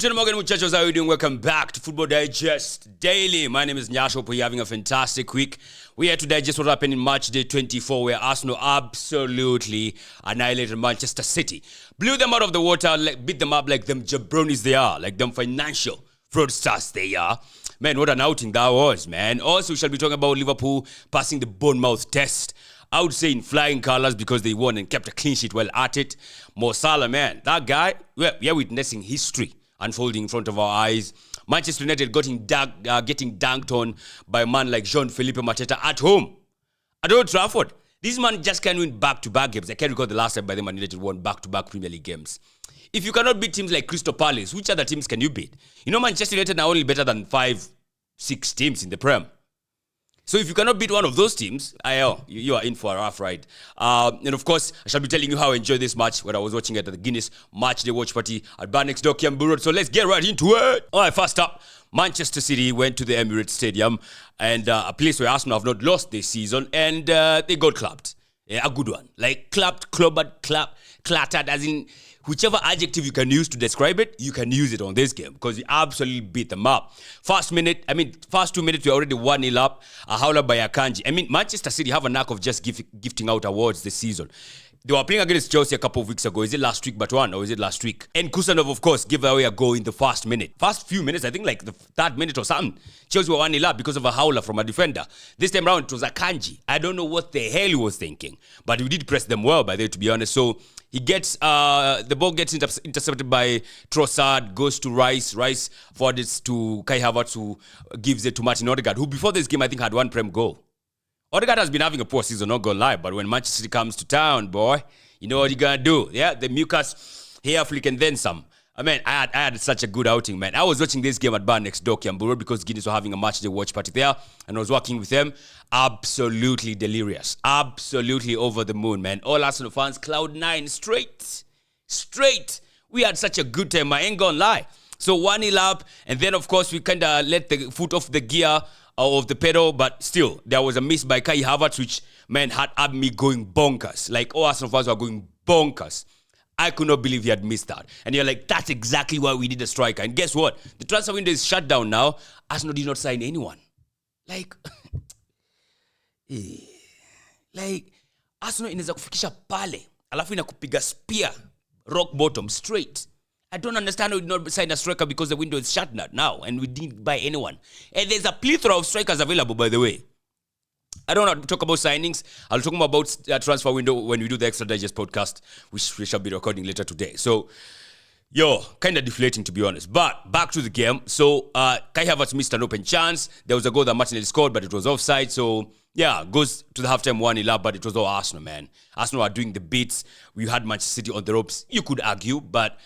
Gentlemen, Morgan, muchachos, how are you doing? Welcome back to Football Digest Daily. My name is Nyasho. Hope you're having a fantastic week. We are to digest what happened in matchday 24, where Arsenal absolutely annihilated Manchester City. Blew them out of the water, beat them up like them jabronis they are, like them financial fraudsters they are. Man, what an outing that was, man. Also, we shall be talking about Liverpool passing the Bournemouth test. I would say in flying colors because they won and kept a clean sheet while at it. Salah, man, that guy, we are witnessing history unfolding in front of our eyes. Manchester United getting dunked on by a man like Jean-Philippe Mateta at home, at Old Trafford. This man just can't win back-to-back games. I can't recall the last time by the Man United won back-to-back Premier League games. If you cannot beat teams like Crystal Palace, which other teams can you beat? You know, Manchester United are only better than 5-6 teams in the Prem. So if you cannot beat one of those teams, you are in for a rough ride. And of course, I shall be telling you how I enjoyed this match when I was watching it at the Guinness Matchday watch party at Barnex Dock Road. So let's get right into it. All right, first up, Manchester City went to the Emirates Stadium, and a place where Arsenal have not lost this season, and they got clapped. Yeah, a good one. Like clapped, clobbered, clattered, as in whichever adjective you can use to describe it, you can use it on this game because you absolutely beat them up. First 2 minutes, we're already 1-0 up. A howler by Akanji. Manchester City have a knack of just gifting out awards this season. They were playing against Chelsea a couple of weeks ago. Is it last week, or is it last week? And Kusanov, of course, gave away a goal in the first minute. First few minutes, I think like the third minute or something. Chelsea were 1-0 up because of a howler from a defender. This time around, it was Akanji. I don't know what the hell he was thinking. But we did press them well, by the way, to be honest. So he gets, the ball gets intercepted by Trossard, goes to Rice. Rice forwards to Kai Havertz, who gives it to Martin Odegaard, who before this game, I think, had one Prem goal. Odegaard has been having a poor season, not gonna lie, but when Manchester City comes to town, boy, you know what you gonna do. Yeah, the mucus, hair flick, and then some. I had such a good outing, man. I was watching this game at Barnex Dock Road because Guinness were having a matchday watch party there, and I was working with them. Absolutely delirious. Absolutely over the moon, man. All Arsenal fans, cloud nine, straight. We had such a good time, I ain't gonna lie. So 1-0 up, and then, of course, we kind of let the foot off the gear of the pedal, but still, there was a miss by Kai Havertz, which, man, had me going bonkers. Like, all Arsenal fans were going bonkers. I could not believe he had missed that. And you're like, that's exactly why we need a striker. And guess what? The transfer window is shut down now. Arsenal did not sign anyone. Like, Arsenal inaweza kufikisha pale, alafu inakupiga spear, rock bottom, straight. I don't understand how we did not sign a striker because the window is shut now and we didn't buy anyone. And there's a plethora of strikers available, by the way. I don't want to talk about signings. I'll talk more about transfer window when we do the Extra Digest podcast, which we shall be recording later today. So, kind of deflating, to be honest. But back to the game. So, Kai Havertz missed an open chance. There was a goal that Martinelli scored, but it was offside. So, yeah, goes to the halftime 1-0 up, but it was all Arsenal, man. Arsenal are doing the beats. We had Manchester City on the ropes. You could argue, but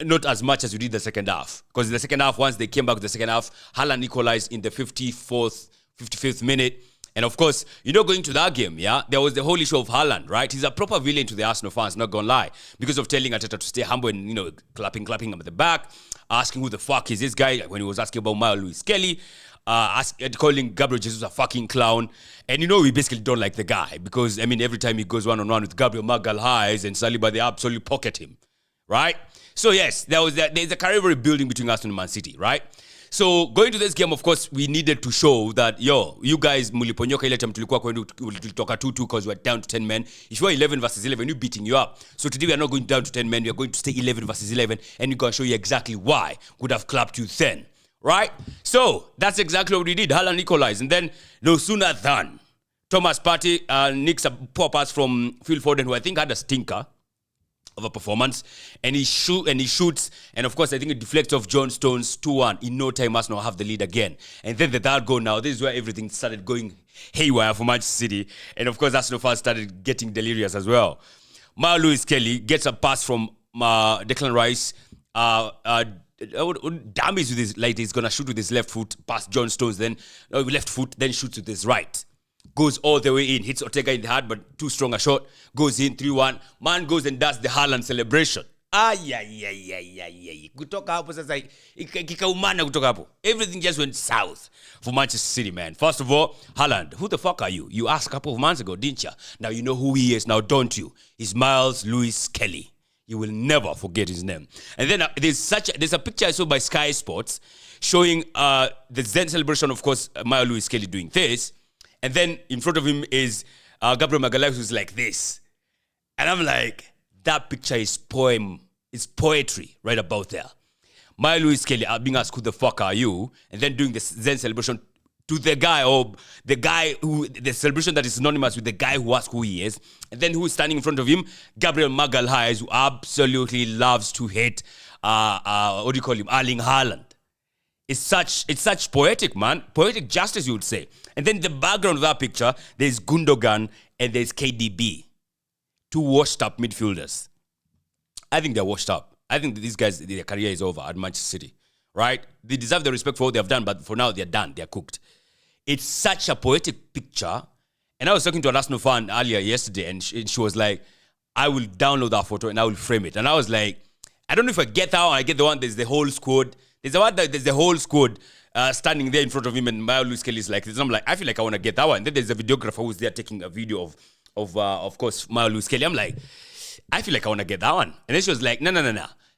not as much as we did the second half. Because in the second half, once they came back to the second half, Haaland equalized in the 55th minute. And of course, going to that game, there was the whole issue of Haaland, right? He's a proper villain to the Arsenal fans, not gonna lie. Because of telling Arteta to stay humble and, clapping him at the back, asking who the fuck is this guy, when he was asking about Lewis Kelly, calling Gabriel Jesus a fucking clown. And we basically don't like the guy. Because, every time he goes one-on-one with Gabriel Magalhaes and Saliba, they absolutely pocket him, right? So yes, there's a rivalry building between Arsenal and Man City, right? So going to this game, of course, we needed to show that, you guys, muliponyoka ile time tulikuwa tulitoka 2-2 because we were down to 10 men. If you are 11 versus 11, we're beating you up. So today we are not going down to 10 men. We are going to stay 11 versus 11, and we're going to show you exactly why would have clapped you then, right? So that's exactly what we did. Haaland equalized, and then no sooner than Thomas Partey nicks a poor pass from Phil Foden, who I think had a stinker of a performance, and he shoots, and of course I think it deflects off John Stones 2-1. In no time Arsenal have the lead again, and then the third goal. Now this is where everything started going haywire for Manchester City, and of course Arsenal fans started getting delirious as well. Lewis Kelly gets a pass from Declan Rice, damage with his, like he's gonna shoot with his left foot past John Stones, then left foot, then shoots with his right. Goes all the way in, hits Ortega in the heart, but too strong a shot. Goes in 3-1. Man goes and does the Haaland celebration. Kutoka hapo sasa kikaumana kutoka hapo. Everything just went south for Manchester City, man. First of all, Haaland, who the fuck are you? You asked a couple of months ago, didn't you? Now you know who he is now, don't you? He's Miles Lewis Kelly. You will never forget his name. And then there's a picture I saw by Sky Sports showing the Zen celebration, of course, Maya Lewis Kelly doing this. And then in front of him is Gabriel Magalhaes, who's like this. And I'm like, that picture is poetry right about there. Maya Lewis Kelly being asked, who the fuck are you? And then doing the Zen celebration to the celebration that is synonymous with the guy who asks who he is. And then who is standing in front of him? Gabriel Magalhaes, who absolutely loves to hate, what do you call him? Erling Haaland. It's such poetic, man. Poetic justice, you would say. And then in the background of that picture, there's Gundogan and there's KDB. Two washed up midfielders. I think they're washed up. I think these guys, their career is over at Manchester City, right? They deserve the respect for what they have done, but for now, they're done. They're cooked. It's such a poetic picture. And I was talking to an Arsenal fan earlier yesterday, and she was like, I will download that photo and I will frame it. And I was like, I don't know if I get that one. I get the one, there's the whole squad. There's the whole squad standing there in front of him, and Maya Lewis Kelly is like this. I'm like, I feel like I want to get that one. And then there's a videographer who's there taking a video of course, Maya Lewis Kelly. I'm like, I feel like I want to get that one. And then she was like, no.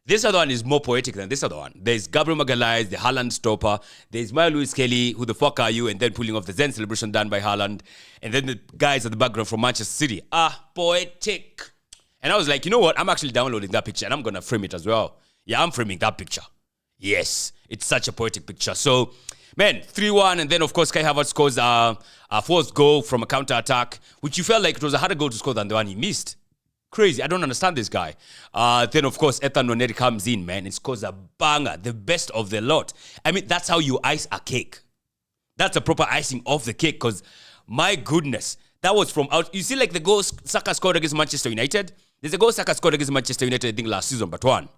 This other one is more poetic than this other one. There's Gabriel Magalhaes, the Haaland stopper. There's Maya Lewis Kelly, who the fuck are you? And then pulling off the Zen celebration done by Haaland. And then the guys at the background from Manchester City. Poetic. And I was like, you know what? I'm actually downloading that picture and I'm going to frame it as well. Yeah, I'm framing that picture. Yes, it's such a poetic picture. So, man, 3-1. And then, of course, Kai Havertz scores a fourth goal from a counter-attack, which you felt like it was a harder goal to score than the one he missed. Crazy. I don't understand this guy. Then, of course, Ethan Nwaneri comes in, man, and scores a banger, the best of the lot. I mean, that's how you ice a cake. That's a proper icing of the cake, because, my goodness, that was from out. You see, like, the goal Saka scored against Manchester United? There's a goal Saka scored against Manchester United, I think, last season, but one.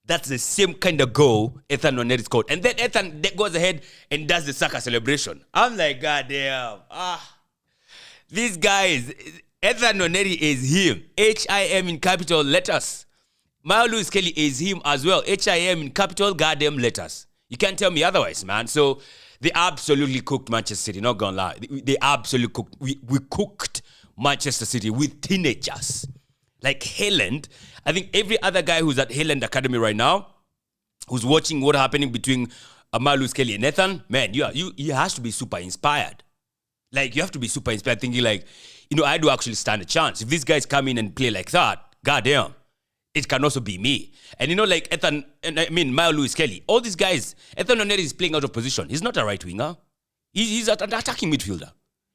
That's the same kind of goal Ethan Nwaneri scored. And then Ethan goes ahead and does the Saka celebration. I'm like, God damn. These guys... Ethan Nwaneri is him. H-I-M in capital letters. Maya Lewis Kelly is him as well. H-I-M in capital goddamn letters. You can't tell me otherwise, man. So they absolutely cooked Manchester City. Not gonna lie. They absolutely cooked. We cooked Manchester City with teenagers. Like Haaland. I think every other guy who's at Haaland Academy right now, who's watching what's happening between Maya Lewis Kelly and Ethan, man, you has to be super inspired. Like, you have to be super inspired, thinking like, you know, I do actually stand a chance. If these guys come in and play like that, goddamn, it can also be me. And you know, like Maya Lewis Kelly, all these guys, Ethan Nwaneri is playing out of position. He's not a right winger. He's an attacking midfielder.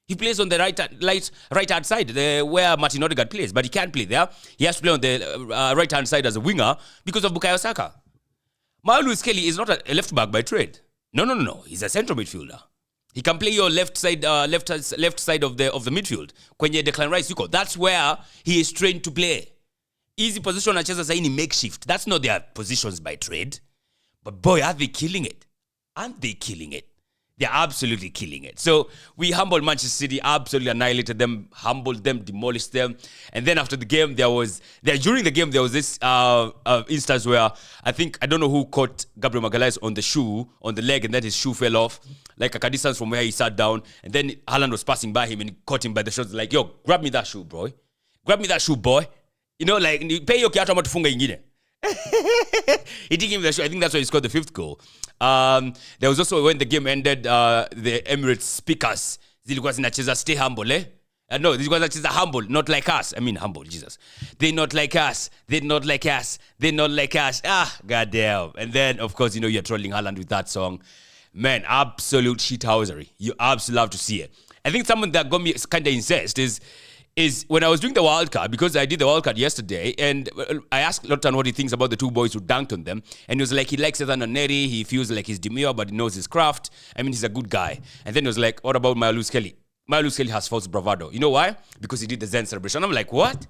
He plays on the right hand side, where Martin Odegaard plays, but he can't play there. He has to play on the right hand side as a winger because of Bukayo Saka. Maya Lewis Kelly is not a left back by trade. No. He's a central midfielder. He can play your left side of the midfield. Kwenye Declan Rice yuko. That's where he is trained to play. Easy position anacheza saini makeshift. That's not their positions by trade. But boy, are they killing it. Aren't they killing it? They're absolutely killing it. So we humbled Manchester City, absolutely annihilated them, humbled them, demolished them. And then after the game, during the game, there was this instance where I don't know who caught Gabriel Magalhaes on the leg, and then his shoe fell off, like a distance from where he sat down. And then Haaland was passing by him and he caught him by the shoulders, like, yo, grab me that shoe, boy. Grab me that shoe, boy. You know, like, pay your kiatu ama tufunga ingine. He didn't give him the shoe. I think that's why he scored the fifth goal. There was also, when the game ended, the Emirates speakers zilikuwa zinacheza stay humble, eh? No, zilikuwa zinacheza humble, not like us. I mean humble, Jesus. They're not like us. They're not like us. They're not like us. Goddamn. And then, of course, you know, you're trolling Haaland with that song. Man, absolute shithousery. You absolutely love to see it. I think something that got me kind of incensed is when I was doing the wild card, because I did the wild card yesterday, and I asked Lotan what he thinks about the two boys who dunked on them, and he was like, he likes Ethan Nwaneri, he feels like he's demure, but he knows his craft. I mean, he's a good guy. And then he was like, what about Maya Lewis Kelly? Maya Lewis Kelly has false bravado. You know why? Because he did the Zen celebration. I'm like, what?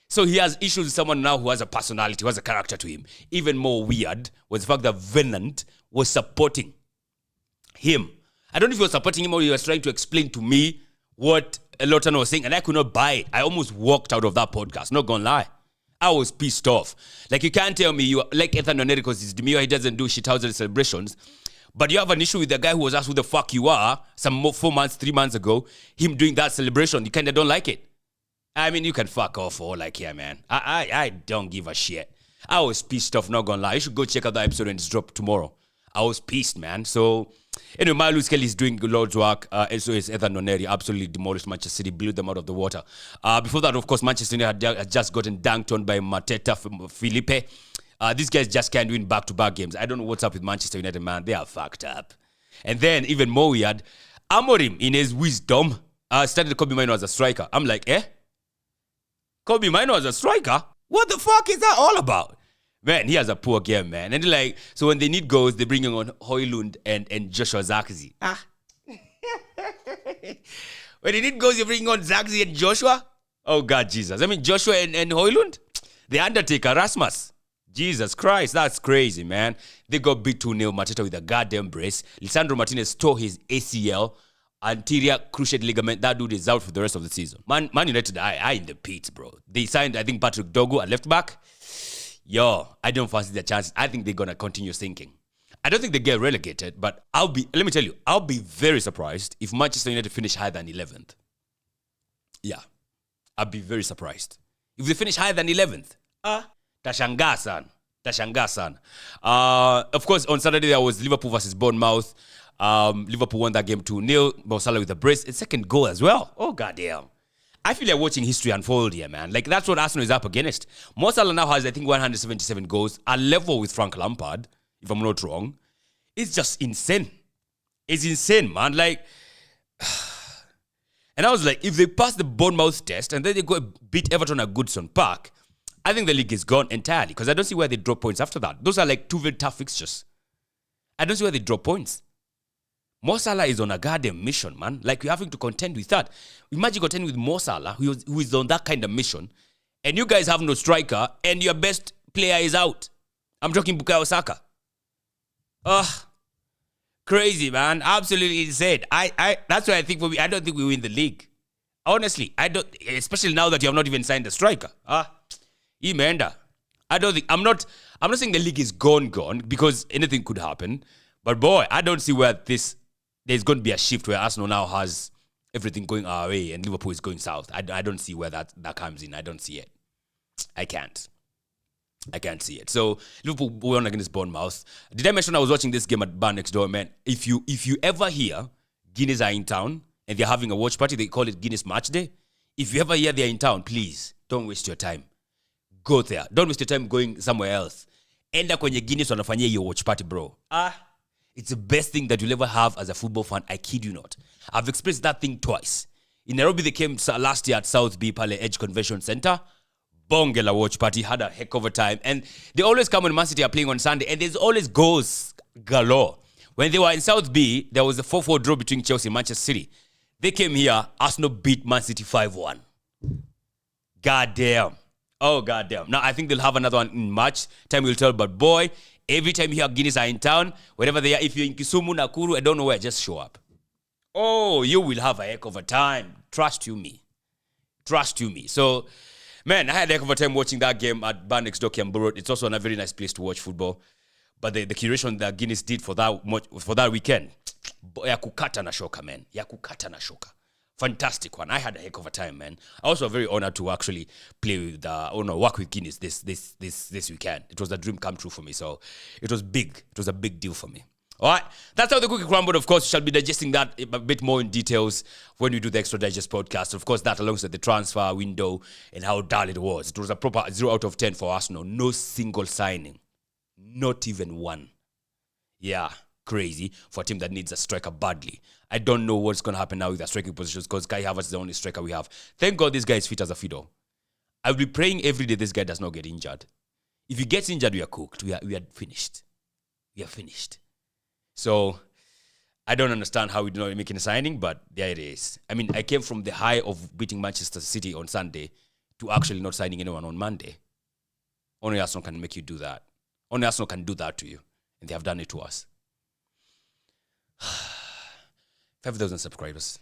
So he has issues with someone now who has a personality, who has a character to him. Even more weird was the fact that Venant was supporting him. I don't know if he was supporting him or he was trying to explain to me what Lotan was saying, and I could not buy it. I almost walked out of that podcast, not gonna lie. I was pissed off. Like, you can't tell me you like Ethan Nwaneri because he's demure, he doesn't do shithousery celebrations, but you have an issue with the guy who was asked who the fuck you are 3 months ago, him doing that celebration. You kind of don't like it. I mean, you can fuck off for all I care, man. I don't give a shit. I was pissed off, not gonna lie. You should go check out the episode when it's dropped tomorrow. I was pissed, man. So, anyway, Miles Kelly is doing Lord's work. And so is Ethan Noneri. Absolutely demolished Manchester City, blew them out of the water. Before that, of course, Manchester United had just gotten dunked on by Mateta Felipe. These guys just can't win back-to-back games. I don't know what's up with Manchester United, man. They are fucked up. And then, even more weird, Amorim, in his wisdom, started Kobe Mino as a striker. I'm like, Kobe Mino as a striker? What the fuck is that all about? Man, he has a poor game, man. And like, so when they need goals, they bring on Højlund and Joshua Zirkzee. When they need goals, you bring on Zirkzee and Joshua? Oh, God, Jesus. I mean, Joshua and Højlund? The Undertaker, Rasmus. Jesus Christ, that's crazy, man. They got beat 2-0, Mateta with a goddamn brace. Lisandro Martinez tore his ACL, anterior cruciate ligament. That dude is out for the rest of the season. Man United are in the pits, bro. They signed, I think, Patrick Dogu at left back. Yo, I don't fancy their chances. I think they're going to continue sinking. I don't think they get relegated, but let me tell you, I'll be very surprised if Manchester United finish higher than 11th. Yeah, I'll be very surprised. If they finish higher than 11th, Tashangasan. Of course, on Saturday, there was Liverpool versus Bournemouth. Liverpool won that game 2-0. Mo Salah with a brace. A second goal as well. Oh, goddamn. I feel like watching history unfold here, man. Like, that's what Arsenal is up against. Mo Salah now has, I think, 177 goals, a level with Frank Lampard, if I'm not wrong. It's just insane. It's insane, man. Like, and I was like, if they pass the Bournemouth test and then they go beat Everton at Goodson Park, I think the league is gone entirely because I don't see where they drop points after that. Those are like two very tough fixtures. I don't see where they drop points. Mo Salah is on a goddamn mission, man. Like, you're having to contend with that. Imagine contending with Mo Salah, who is on that kind of mission, and you guys have no striker, and your best player is out. I'm talking Bukayo Saka. Crazy, man. Absolutely insane. That's why I think I don't think we win the league. Honestly, I don't. Especially now that you have not even signed a striker. Emenda. I don't think. I'm not saying the league is gone because anything could happen. But boy, I don't see where there's going to be a shift where Arsenal now has everything going our way and Liverpool is going south. I don't see where that comes in. I don't see it. I can't see it. So Liverpool won against Bournemouth. Did I mention I was watching this game at Bar Next Door, man? If you ever hear Guinness are in town and they're having a watch party, they call it Guinness Matchday. If you ever hear they're in town, please don't waste your time. Go there. Don't waste your time going somewhere else. Enda kwenye Guinness wanafanyia your watch party, bro. It's the best thing that you'll ever have as a football fan. I kid you not. I've experienced that thing twice. In Nairobi, they came last year at South B Pale Edge Convention Center. Bongela watch party, had a heck of a time. And they always come when Man City are playing on Sunday, and there's always goals galore. When they were in South B, there was a 4-4 draw between Chelsea and Manchester City. They came here, Arsenal beat Man City 5-1. Goddamn. Oh, goddamn. Now, I think they'll have another one in March. Time will tell. But boy, every time you hear Guinness are in town, wherever they are, if you're in Kisumu, Nakuru, I don't know where, just show up. Oh, you will have a heck of a time. Trust you me. So, man, I had a heck of a time watching that game at Bar Next Door, Kiambu Road. It's also a very nice place to watch football. But the curation that Guinness did for that weekend, yakukata na shoka, man. Yakukata na shoka. Fantastic one. I had a heck of a time, man. I was also very honored to actually play with, work with Guinness this weekend. It was a dream come true for me. So it was big. It was a big deal for me. All right. That's how the cookie crumbled. Of course, we shall be digesting that a bit more in details when we do the Extra Digest podcast. Of course, that alongside the transfer window and how dull it was. It was a proper 0 out of 10 for Arsenal. No single signing. Not even one. Yeah. Crazy for a team that needs a striker badly. I don't know what's going to happen now with their striking positions because Kai Havertz is the only striker we have. Thank God this guy is fit as a fiddle. I'll be praying every day this guy does not get injured. If he gets injured, we are cooked. We are finished. We are finished. So, I don't understand how we do not make a signing, but there it is. I mean, I came from the high of beating Manchester City on Sunday to actually not signing anyone on Monday. Only Arsenal can make you do that. Only Arsenal can do that to you. And they have done it to us. 5,000 subscribers.